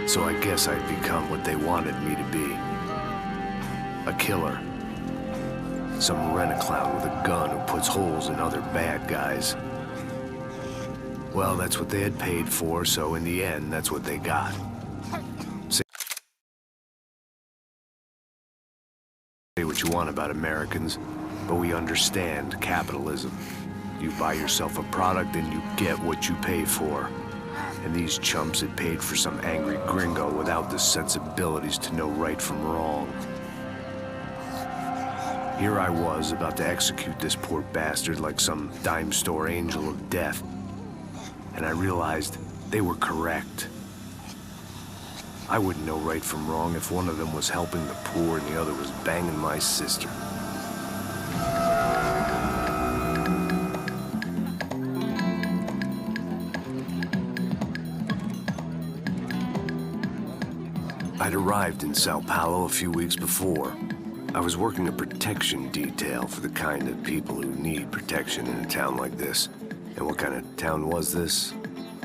So I guess I'd become what they wanted me to be. A killer. Some rent-a-clown with a gun who puts holes in other bad guys. Well, that's what they had paid for, so in the end, that's what they got. Say what you want about Americans, but we understand capitalism. You buy yourself a product and you get what you pay for. And these chumps had paid for some angry gringo without the sensibilities to know right from wrong. Here I was, about to execute this poor bastard like some dime store angel of death. And I realized they were correct. I wouldn't know right from wrong if one of them was helping the poor and the other was banging my sister. I'd arrived in Sao Paulo a few weeks before. I was working a protection detail for the kind of people who need protection in a town like this. And what kind of town was this?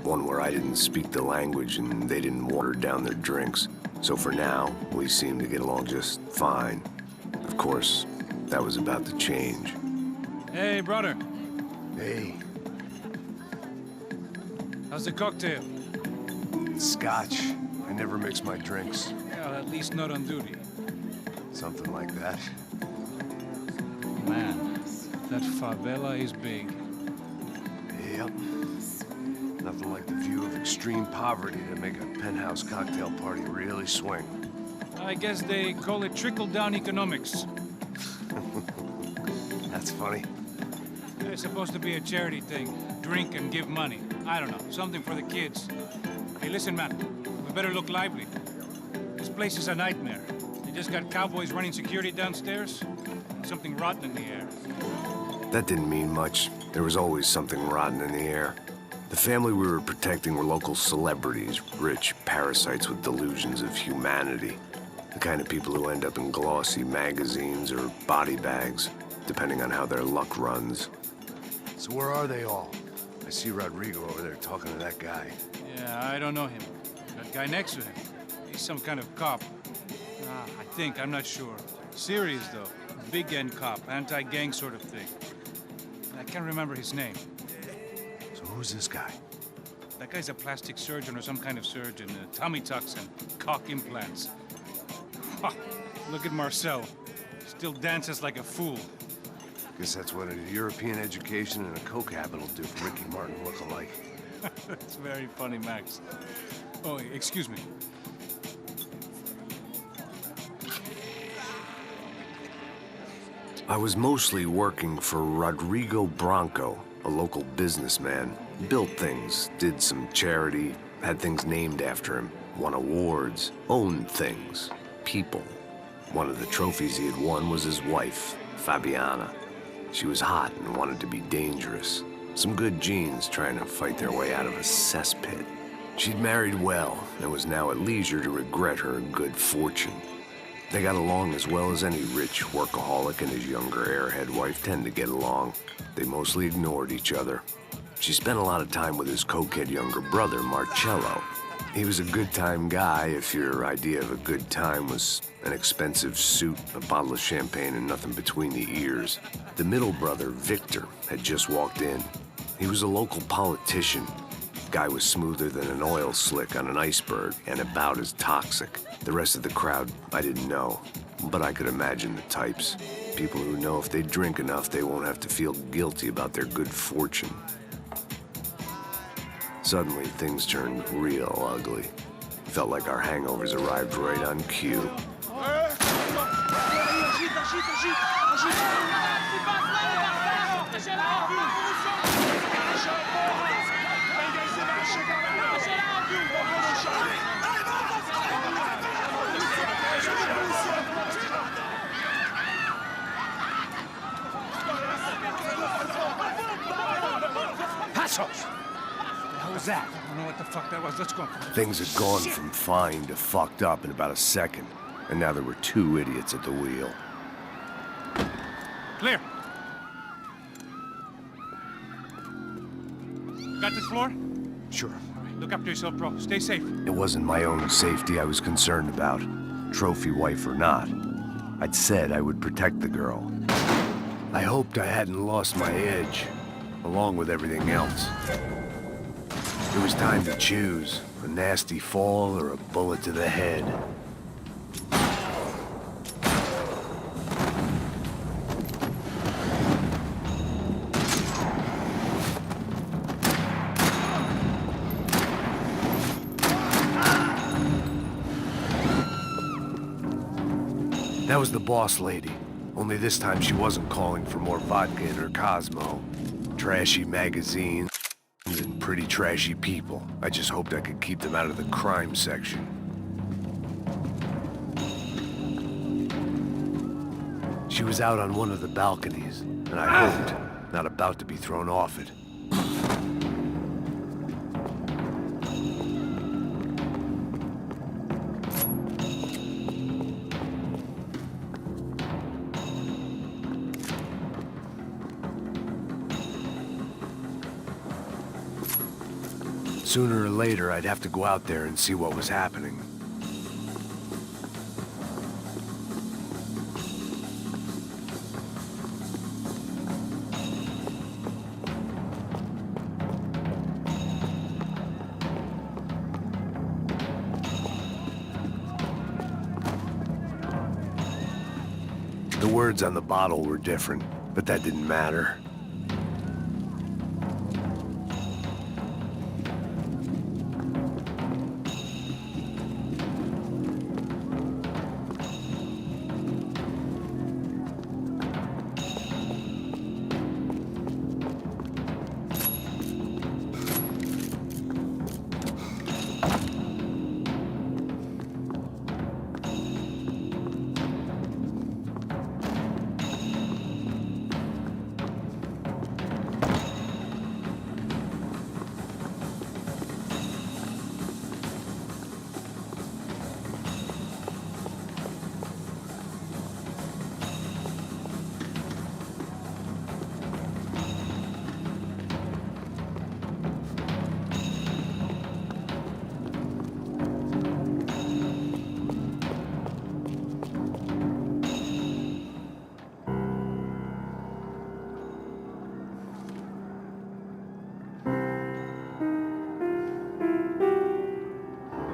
One where I didn't speak the language and they didn't water down their drinks. So for now, we seemed to get along just fine. Of course, that was about to change. Hey, brother. Hey. How's the cocktail? Scotch. I never mix my drinks. Well, at least not on duty. Something like that. Man, that favela is big. Yep. Nothing like the view of extreme poverty to make a penthouse cocktail party really swing. I guess they call it trickle-down economics. That's funny. It's supposed to be a charity thing. Drink and give money. I don't know, something for the kids. Hey, listen, man. We better look lively. This place is a nightmare. They just got cowboys running security downstairs. And something rotten in the air. That didn't mean much. There was always something rotten in the air. The family we were protecting were local celebrities, rich parasites with delusions of humanity. The kind of people who end up in glossy magazines or body bags, depending on how their luck runs. So where are they all? I see Rodrigo over there talking to that guy. Yeah, I don't know him. That guy next to him. He's some kind of cop. I think, I'm not sure. Serious, though. Big end cop, anti-gang sort of thing. I can't remember his name. So who's this guy? That guy's a plastic surgeon or some kind of surgeon. Tummy tucks and cock implants. Ha! Look at Marcel. Still dances like a fool. Guess that's what a European education and a coke habit will do for Ricky Martin look-alike. That's very funny, Max. Oh, excuse me. I was mostly working for Rodrigo Branco, a local businessman. Built things, did some charity, had things named after him, won awards, owned things, people. One of the trophies he had won was his wife, Fabiana. She was hot and wanted to be dangerous. Some good genes trying to fight their way out of a cesspit. She'd married well and was now at leisure to regret her good fortune. They got along as well as any rich workaholic and his younger airhead wife tend to get along. They mostly ignored each other. She spent a lot of time with his cokehead younger brother, Marcello. He was a good-time guy if your idea of a good time was an expensive suit, a bottle of champagne, and nothing between the ears. The middle brother, Victor, had just walked in. He was a local politician. Guy was smoother than an oil slick on an iceberg and about as toxic. The rest of the crowd, I didn't know, but I could imagine the types. People who know if they drink enough, they won't have to feel guilty about their good fortune. Suddenly, things turned real ugly. Felt like our hangovers arrived right on cue. That? I don't know what the fuck that was. Let's go. Things had gone from fine to fucked up in about a second, and now there were two idiots at the wheel. Clear. Got this floor? Sure. All right, Look after yourself, bro. Stay safe. It wasn't my own safety I was concerned about, trophy wife or not. I'd said I would protect the girl. I hoped I hadn't lost my edge, along with everything else. It was time to choose, a nasty fall or a bullet to the head. That was the boss lady. Only this time she wasn't calling for more vodka in her Cosmo. Trashy magazines and pretty trashy people. I just hoped I could keep them out of the crime section. She was out on one of the balconies, and I hoped not about to be thrown off it. Sooner or later, I'd have to go out there and see what was happening. The words on the bottle were different, but that didn't matter.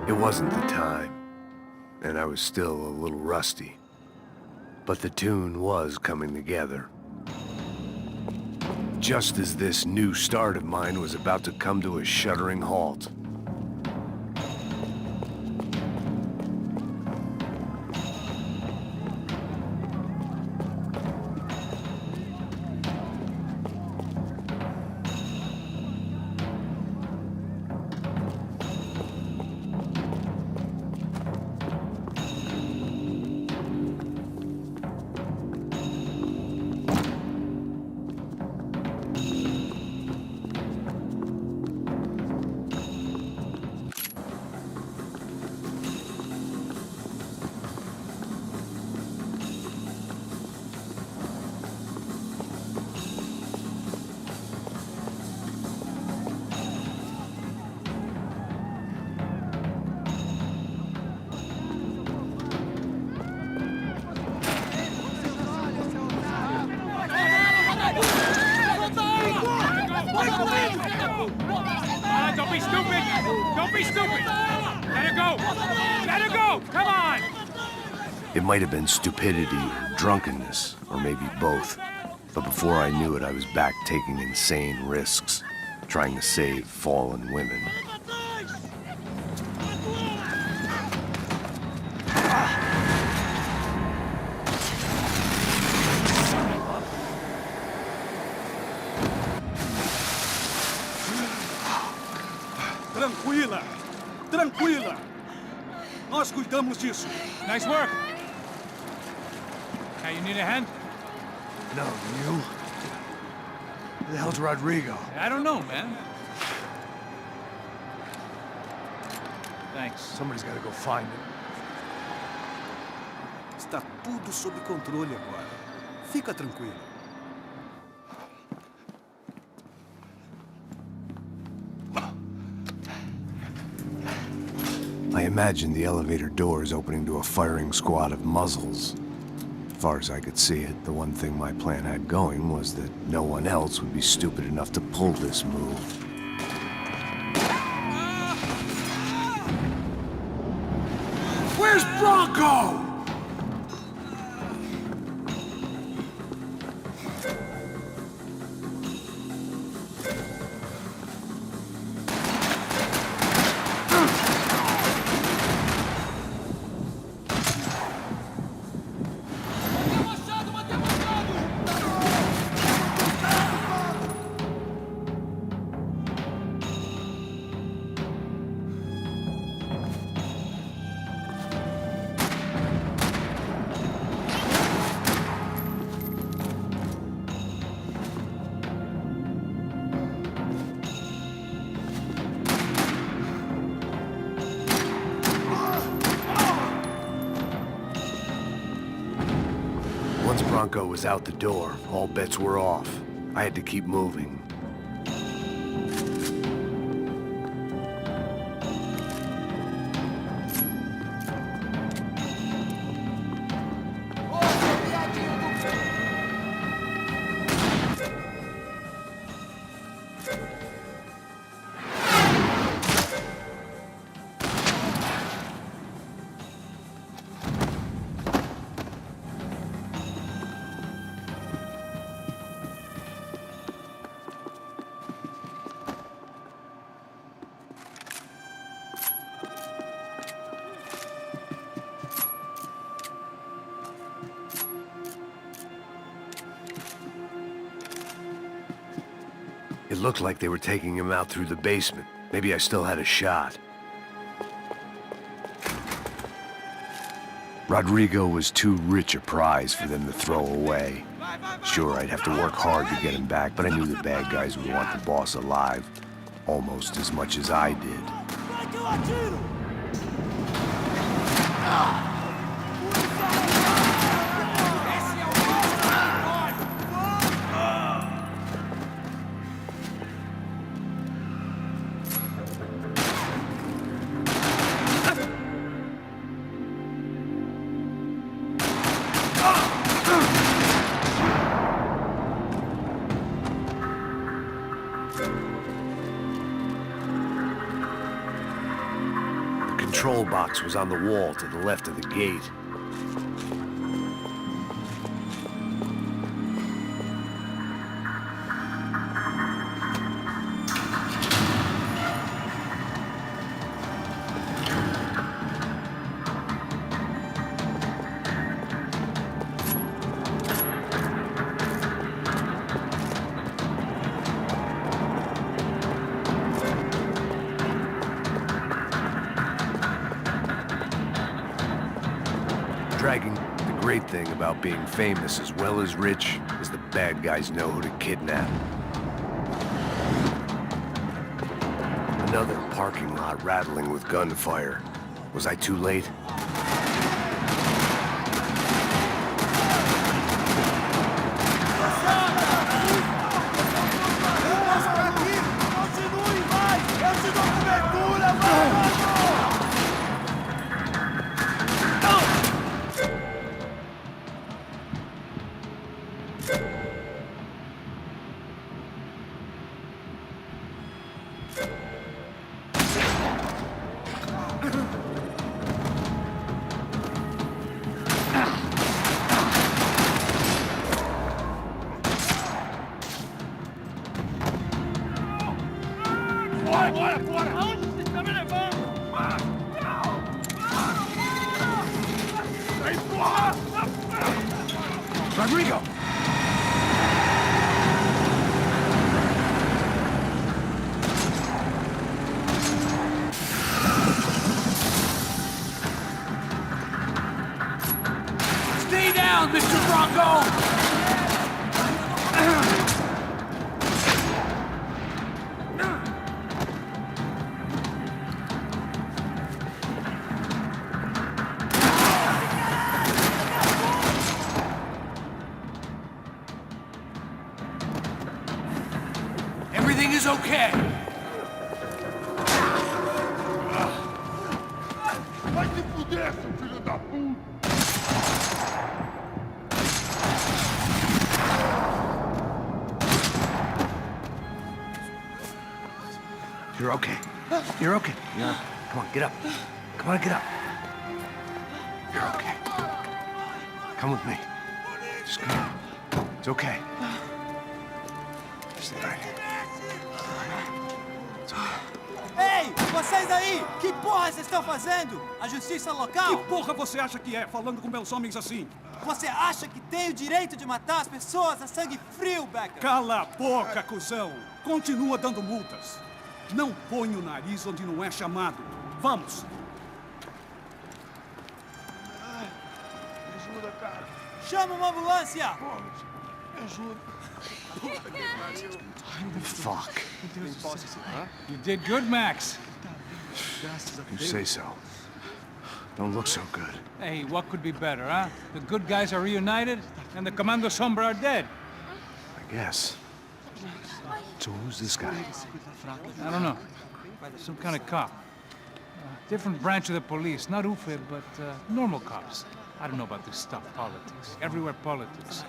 It wasn't the time, and I was still a little rusty. But the tune was coming together. Just as this new start of mine was about to come to a shuddering halt. Don't be stupid! Don't be stupid! Let her go! Let her go! Come on! It might have been stupidity or drunkenness, or maybe both. But before I knew it, I was back taking insane risks, trying to save fallen women. Tranquila! Tranquila! Nós cuidamos disso. Nice work! Hey, you need a hand? No, you? Who the hell's Rodrigo? I don't know, man. Thanks. Somebody's gotta go find him. Está tudo sob controle agora. Fica tranquilo. I imagined the elevator doors opening to a firing squad of muzzles. As far as I could see it, the one thing my plan had going was that no one else would be stupid enough to pull this move. Where's Bronco? Once Bronco was out the door, all bets were off. I had to keep moving. It looked like they were taking him out through the basement. Maybe I still had a shot. Rodrigo was too rich a prize for them to throw away. Sure, I'd have to work hard to get him back, but I knew the bad guys would want the boss alive almost as much as I did. The control box was on the wall to the left of the gate. Dragging. The great thing about being famous as well as rich is the bad guys know who to kidnap. Another parking lot rattling with gunfire. Was I too late? Rodrigo! Stay down, Mr. Bronco! Everything is okay. Vai se fuder, seu filho da puta! You're okay. You're okay. Yeah. Come on, get up. Come on, get up. You're okay. Come with me. Just come on. It's okay. Stay right here. It's okay. Ei, vocês aí! Que porra vocês estão fazendo? A justiça local? Que porra você acha que é, falando com meus homens assim? Você acha que tem o direito de matar as pessoas a sangue frio, Becker? Cala a boca, cuzão! Continua dando multas. Não põe o nariz onde não é chamado. Vamos! Me ajuda, cara. Chama uma ambulância! Me ajuda. Fuck. You did good, Max. You say so. Don't look so good. Hey, what could be better, huh? The good guys are reunited, and the Commando Sombra are dead. I guess. So who's this guy? I don't know. Some kind of cop. Different branch of the police. Not UFE, but normal cops. I don't know about this stuff, politics. Everywhere politics.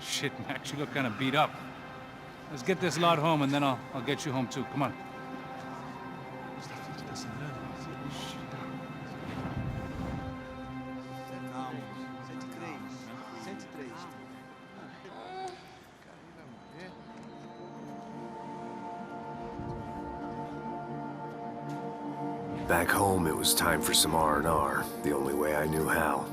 Shit, Max, you look kind of beat up. Let's get this lot home, and then I'll get you home too. Come on. Back home, it was time for some R&R, the only way I knew how.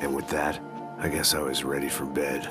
And with that, I guess I was ready for bed.